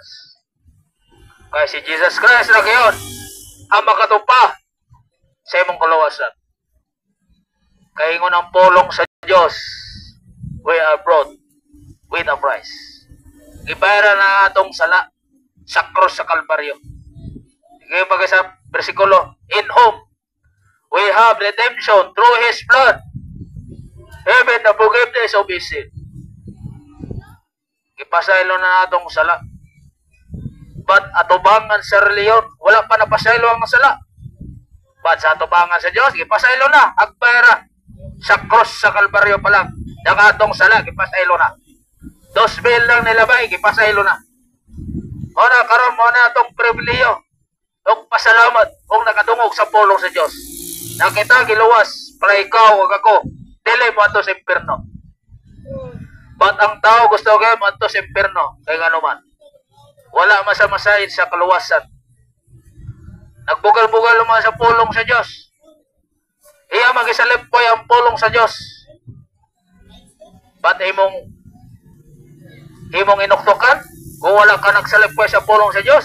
Diyos. Kaya si Jesus Christ na ngayon ang makatupa sa imong kaluwasan. Kaya ingon ang pulong sa Diyos, we are brought with a price. Ibayra na atong sala sa krus sa Kalbaryo. Ngayon pag sa versikulo, in whom we have redemption through His blood, even the forgiveness of His sin. Ipasaylo na atong sala. But atubangan sa reliyon, wala pa napasaylo ang sala. But sa atubangan sa Diyos, ipasaylo na, agbayra sa krus sa Kalbaryo pa lang. Nakatong sala, ipasaylo na. 2,000 lang nilabay, ipasaylo na. O na, karon mo na itong pribiliyo. Itong pasalamat kung nakadungog sa pulong sa Diyos. Nakita, giluwas, para ikaw, wag ako, dili mo ato sa impirno. But ang tao gusto kayo mo ato sa impirno, kaya nga naman. Wala masamasahin sa kaluwasan. Nagbugal-bugal naman sa pulong sa Diyos. Iya mag-isalipoy ang pulong sa Diyos. But imong inuktukan, kung wala ka nagsalipoy sa pulong sa Diyos,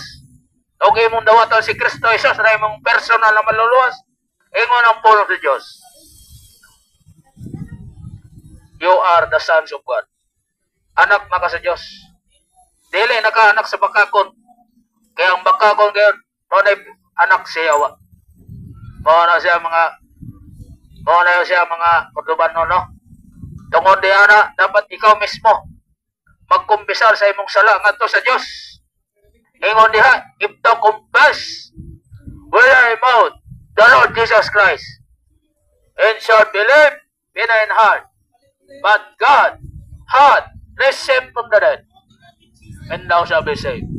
o imong dawatan si Kristo Jesus na imong personal na maluluwas, ingon ang pulong sa Diyos. You are the sons of God. Anak na ka sa Diyos. Dili nakaanak sa bakakon. Kaya ang bakakon ngayon, mo na anak siya wa. Mo na siya mga kurduban no. Tungod di ana, dapat ikaw mismo magkumpisar sa imong sala ngadto sa Dios. Ingon diha, if thou confess with thy mouth the Lord Jesus Christ, and shalt believe in thine heart, but God hath raised him from the dead, and thou shalt be saved.